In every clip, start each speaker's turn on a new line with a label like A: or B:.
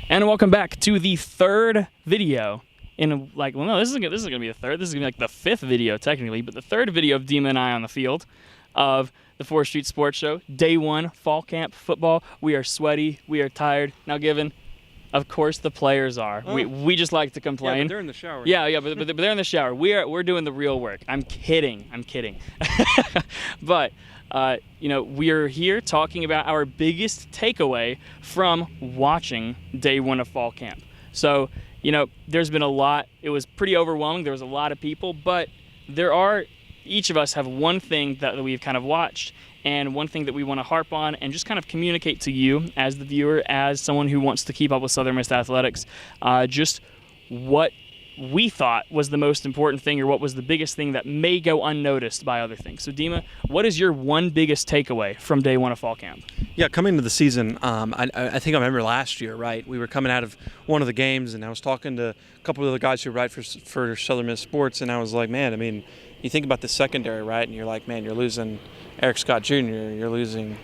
A: And welcome back to the third video in this isn't gonna be the third. This is gonna be like the fifth video technically, but the third video of Dima and I on the field of the 4th Street Sports Show. Day 1, fall camp football. We are sweaty. We are tired. Now, given, of course, the players are. We just like to complain.
B: Yeah, but they're in the shower.
A: Yeah, but they're in the shower. We're doing the real work. I'm kidding. But we are here talking about our biggest takeaway from watching day 1 of fall camp. So, there's been a lot. It was pretty overwhelming. There was a lot of people, but each of us have one thing that we've kind of watched and one thing that we want to harp on and just kind of communicate to you as the viewer, as someone who wants to keep up with Southern Miss athletics, just what we thought was the most important thing or what was the biggest thing that may go unnoticed by other things. So, Dima, what is your one biggest takeaway from day 1 of fall camp?
B: Yeah, coming into the season, I think I remember last year, right? We were coming out of one of the games, and I was talking to a couple of the guys who write for Southern Miss Sports, and I was like, man, I mean, you think about the secondary, right? And you're like, man, you're losing Eric Scott Jr., you're losing,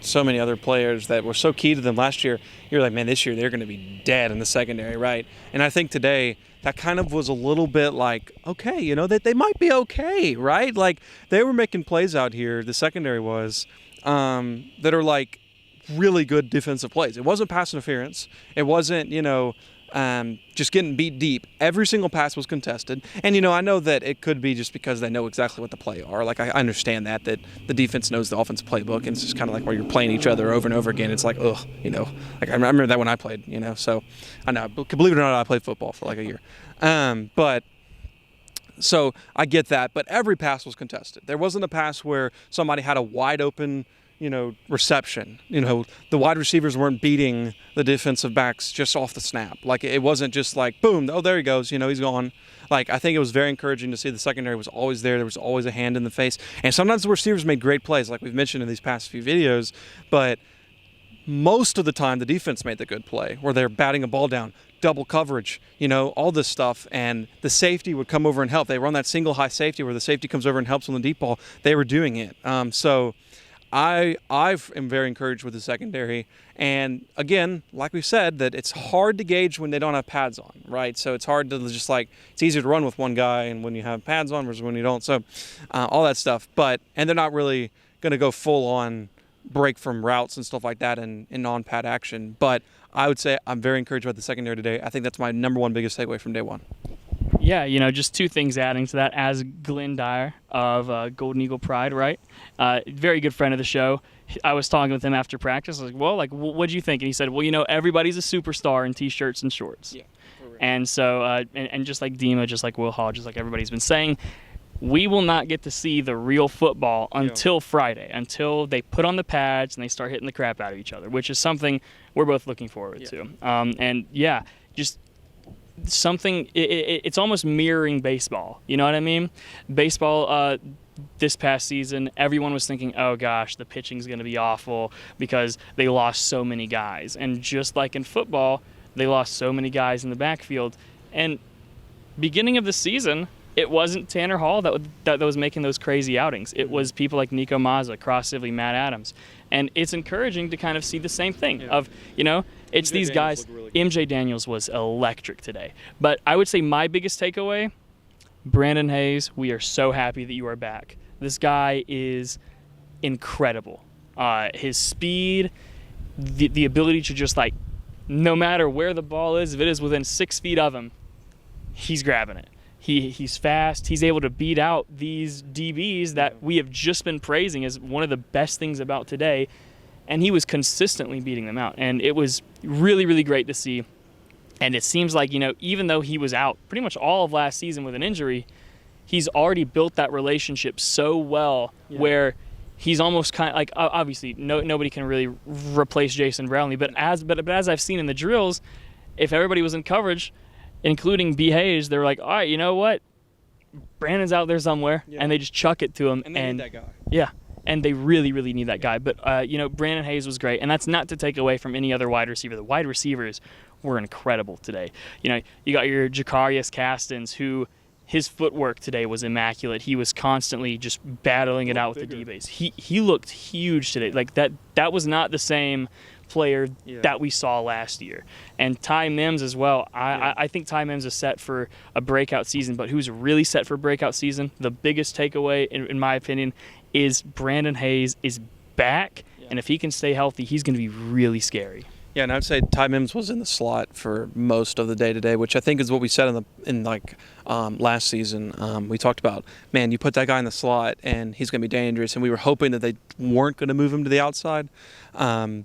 B: so many other players that were so key to them last year. You're like, man, this year they're going to be dead in the secondary, right? And I think today that kind of was a little bit like, okay, that they might be okay, right? Like, they were making plays out here, the secondary was, that are like really good defensive plays. It wasn't pass interference. It wasn't, just getting beat deep. Every single pass was contested. And, I know that it could be just because they know exactly what the play are. Like, I understand that the defense knows the offensive playbook, and it's just kind of like where you're playing each other over and over again. It's like, ugh, like I remember that when I played, so I know, believe it or not, I played football for like a year. So I get that, but every pass was contested. There wasn't a pass where somebody had a wide open reception. The wide receivers weren't beating the defensive backs just off the snap. Like, it wasn't just like, boom, oh, there he goes, he's gone. Like, I think it was very encouraging to see the secondary was always there. There was always a hand in the face. And sometimes the receivers made great plays, like we've mentioned in these past few videos, but most of the time the defense made the good play, where they're batting a ball down, double coverage, all this stuff, and the safety would come over and help. They run that single high safety where the safety comes over and helps on the deep ball. They were doing it. So I am very encouraged with the secondary, and again, like we said, that it's hard to gauge when they don't have pads on, right? So it's hard to just it's easier to run with one guy and when you have pads on versus when you don't. So all that stuff, and they're not really going to go full on break from routes and stuff like that in non-pad action. But I would say I'm very encouraged about the secondary today. I think that's my number one biggest takeaway from day 1.
A: Yeah, just two things adding to that. As Glenn Dyer of Golden Eagle Pride, right? Very good friend of the show. I was talking with him after practice. I was like, well, what'd you think? And he said, well, everybody's a superstar in T-shirts and shorts. Yeah. And so, and just like Dima, just like Will Hall, just like everybody's been saying, we will not get to see the real football until Friday, until they put on the pads and they start hitting the crap out of each other, which is something we're both looking forward to. Just something, it's almost mirroring baseball. You know what I mean? Baseball, this past season, everyone was thinking, oh gosh, the pitching's going to be awful because they lost so many guys. And just like in football, they lost so many guys in the backfield. And beginning of the season, it wasn't Tanner Hall that was making those crazy outings. It was people like Nico Mazza, Cross Sibley, Matt Adams. And it's encouraging to kind of see the same thing of, it's these guys. Really MJ Daniels was electric today. But I would say my biggest takeaway, Brandon Hayes, we are so happy that you are back. This guy is incredible. His speed, the ability to just no matter where the ball is, if it is within 6 feet of him, he's grabbing it. He's fast. He's able to beat out these DBs that we have just been praising as one of the best things about today, and he was consistently beating them out. And it was really, really great to see. And it seems like, even though he was out pretty much all of last season with an injury, he's already built that relationship so well where he's almost kind of obviously nobody can really replace Jason Brownlee, but as I've seen in the drills, if everybody was in coverage, including B. Hayes, they were like, all right, you know what? Brandon's out there somewhere, and they just chuck it to him.
B: And they need that guy.
A: Yeah, and they really, really need that guy. But, Brandon Hayes was great, and that's not to take away from any other wide receiver. The wide receivers were incredible today. You got your Jacarius Castens, who his footwork today was immaculate. He was constantly just battling it out with the D-base. He looked huge today. That was not the same player that we saw last year. And Ty Mims as well. I think Ty Mims is set for a breakout season, but who's really set for a breakout season? The biggest takeaway, in my opinion, is Brandon Hayes is back, and if he can stay healthy, he's going to be really scary.
B: Yeah, and I'd say Ty Mims was in the slot for most of the day today, which I think is what we said in last season. We talked about, man, you put that guy in the slot and he's going to be dangerous, and we were hoping that they weren't going to move him to the outside. I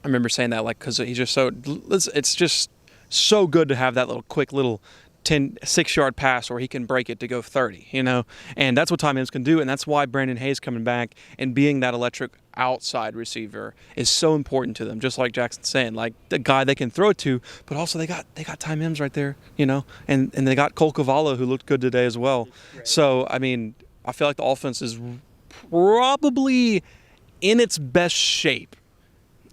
B: remember saying that, like, because he's just it's just so good to have that quick little 6-yard pass where he can break it to go 30, and that's what Ty Mims can do, and that's why Brandon Hayes coming back and being that electric outside receiver is so important to them. Just like Jackson's saying, like the guy they can throw it to, but also they got Ty Mims right there, and they got Cole Cavallo, who looked good today as well. Right. So I mean, I feel like the offense is probably in its best shape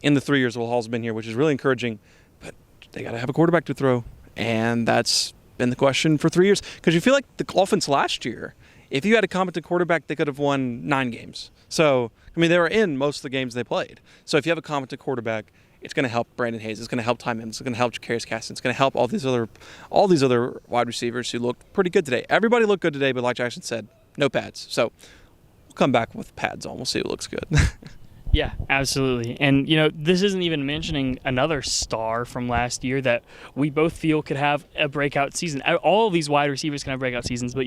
B: in the 3 years Will Hall's been here, which is really encouraging. But they got to have a quarterback to throw, and that's been the question for 3 years. Because you feel like the offense last year, if you had a competent quarterback, they could have won 9 games. So, I mean, they were in most of the games they played. So if you have a competent quarterback, it's going to help Brandon Hayes. It's going to help Ty Mims. It's going to help Ja'Carrius Caston. It's going to help all these other wide receivers who looked pretty good today. Everybody looked good today, but like Jackson said, no pads. So we'll come back with pads on. We'll see who looks good.
A: Yeah, absolutely. And, this isn't even mentioning another star from last year that we both feel could have a breakout season. All of these wide receivers can have breakout seasons, but,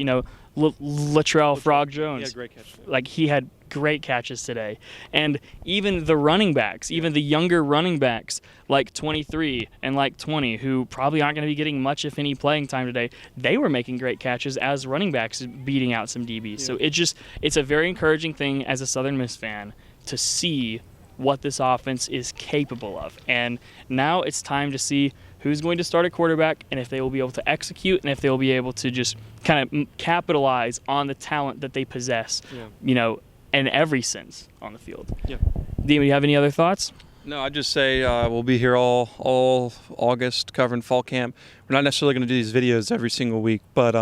A: Latrell Frog Jones.
B: He had great catches.
A: Like, he had great catches today. And even the running backs, even the younger running backs, like 23 and like 20, who probably aren't going to be getting much, if any, playing time today, they were making great catches as running backs, beating out some DBs. Yeah. So it's a very encouraging thing as a Southern Miss fan to see what this offense is capable of. And now it's time to see who's going to start at quarterback and if they will be able to execute and if they will be able to just kind of capitalize on the talent that they possess, in every sense on the field.
B: Yeah.
A: Dima, do you have any other thoughts?
B: No, I'd just say we'll be here all August covering fall camp. We're not necessarily going to do these videos every single week, but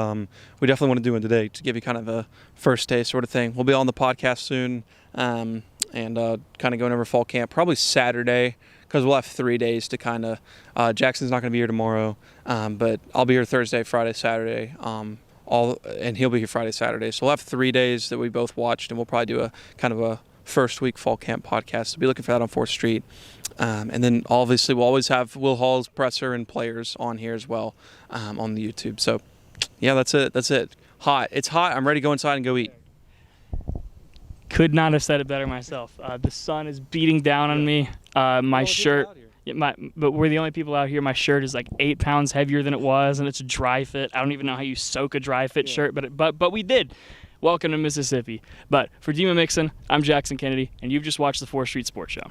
B: we definitely want to do one today to give you kind of a first taste sort of thing. We'll be on the podcast soon. And kind of going over fall camp probably Saturday, because we'll have 3 days to kind of Jackson's not going to be here tomorrow, but I'll be here Thursday, Friday, Saturday, and he'll be here Friday, Saturday, so we'll have 3 days that we both watched, and we'll probably do a kind of a first week fall camp podcast, so be looking for that on 4th Street. And then obviously we'll always have Will Hall's presser and players on here as well, on the YouTube. So yeah, that's it. It's hot. I'm ready to go inside and go eat.
A: Could not have said it better myself. The sun is beating down on me. My shirt, but we're the only people out here. My shirt is like 8 pounds heavier than it was, and it's a dry fit. I don't even know how you soak a dry fit shirt, but we did. Welcome to Mississippi. But for Dima Mixon, I'm Jackson Kennedy, and you've just watched the 4th Street Sports Show.